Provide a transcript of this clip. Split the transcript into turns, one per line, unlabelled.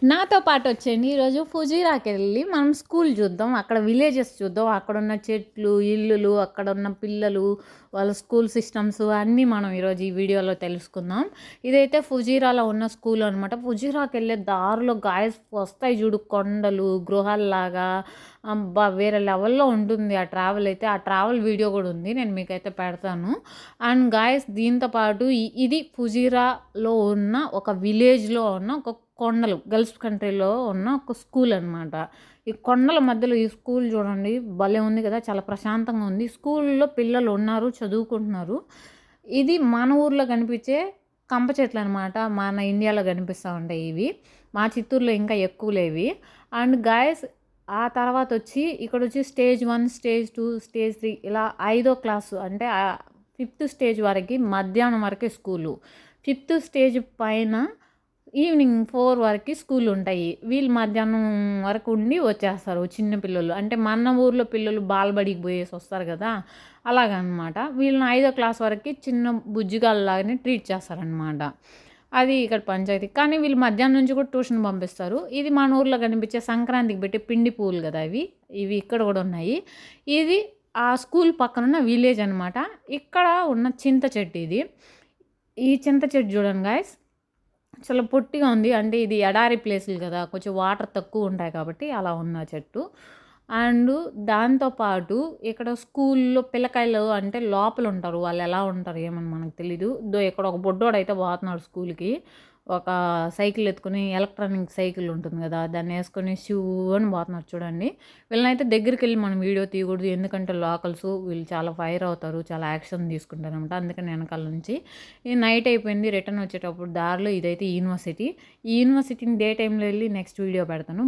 నాతో పాటు వచ్చేయండి. ఈరోజు ఫుజీరాకెళ్ళి మనం స్కూల్ చూద్దాం. అక్కడ విలేజెస్ చూద్దాం. అక్కడున్న చెట్లు, ఇల్లులు, అక్కడున్న పిల్లలు, వాళ్ళ స్కూల్ సిస్టమ్స్ అన్నీ మనం ఈరోజు ఈ వీడియోలో తెలుసుకుందాం. ఇదైతే ఫుజీరాలో ఉన్న స్కూల్ అనమాట. ఫుజీరాకెళ్ళే దారిలో గాయస్ వస్తాయి చూడు కొండలు, గృహాల్లాగా అబ్బా! వేరే లెవెల్‌లో ఉంటుంది ఆ ట్రావెల్ అయితే. ఆ ట్రావెల్ వీడియో కూడా ఉంది. నేను మీకైతే పెడతాను. అండ్ గాయస్ దీంతో పాటు ఇది ఫుజీరాలో ఉన్న ఒక విలేజ్‌లో ఉన్న ఒక కొండలు గల్ఫ్ కంట్రీలో ఉన్న ఒక స్కూల్ అనమాట. ఈ కొండల మధ్యలో ఈ స్కూల్ చూడండి భలే ఉంది కదా! చాలా ప్రశాంతంగా ఉంది. స్కూల్‌లో పిల్లలు ఉన్నారు, చదువుకుంటున్నారు. ఇది మన ఊర్లో కనిపించే కంప చెట్లనమాట. మన ఇండియాలో కనిపిస్తా ఉంటాయి ఇవి. మా చిత్తూరులో ఇంకా ఎక్కువలేవి. అండ్ గాయ్స్ ఆ తర్వాతొచ్చి ఇక్కడొచ్చి స్టేజ్ 1, స్టేజ్ 2, స్టేజ్ 3 ఇలా 5వ క్లాసు అంటే 5థ్ స్టేజ్ వరకి మధ్యాహ్నం వరకే స్కూలు. 5థ్ స్టేజ్ పైన ఈవినింగ్ 4 వరకి స్కూలుంటాయి. వీళ్ళు మధ్యాహ్నం వరకు ఉండి వచ్చేస్తారు చిన్న పిల్లలు. అంటే మన ఊర్లో పిల్లలు బాలబడికి పోయేసొస్తారు గదా! అలాగనమాట. వీళ్ళని 5వ క్లాస్ వరకి చిన్న బుజ్జిగాళ్ళలాగానే ట్రీట్ చేస్తారనమాట. అది ఇక్కడ పంచాయతీ. కానీ వీళ్ళు మధ్యాహ్నం నుంచి కూడా ట్యూషన్ పంపిస్తారు. ఇది మన ఊర్లో కనిపించే సంక్రాంతికి పెట్టే పిండి పువ్వులు గదా! ఇవి ఇక్కడ గూడా ఉన్నాయి. ఇది ఆ స్కూల్ పక్కనున్న విలేజ్ అనమాట. ఇక్కడ ఉన్న చింత చెట్టు ఇది. ఈ చింత చెట్టు చూడండి గాయ్స్. చాలా పొట్టిగా ఉంది. అంటే ఇది ఎడారి ప్లేసులు కదా! కొంచెం వాటర్ తక్కువ ఉంటాయి కాబట్టి అలా ఉన్న చెట్టు. అండ్ దాంతో పాటు ఇక్కడ స్కూల్‌లో పిల్లకాయలు అంటే లోపలుంటారు. వాళ్ళెలా ఉంటారు ఏమని మనకు తెలీదు. ఇక్కడ ఒక బుడ్డోడైతే పోతున్నాడు స్కూల్‌కి. ఒక సైకిల్ ఎత్తుకొని ఎలక్ట్రానిక్ సైకిల్ ఉంటుంది కదా! దాన్నేసుకొని షూ అని పోతున్నాడు చూడండి. వీళ్ళనైతే దగ్గరికెళ్ళి మనం వీడియో తీయకూడదు. ఎందుకంటే లోకల్సు వీళ్ళు చాలా ఫైర్ అవుతారు. చాలా యాక్షన్ తీసుకుంటారనమాట. అందుకని వెనకాల నుంచి ఈ నైట్ అయిపోయింది. రిటర్న్ వచ్చేటప్పుడు దారిలో ఇదైతే యూనివర్సిటీ. ఈ యూనివర్సిటీని డే టైమ్‌లో వెళ్ళి నెక్స్ట్ వీడియో పెడతాను.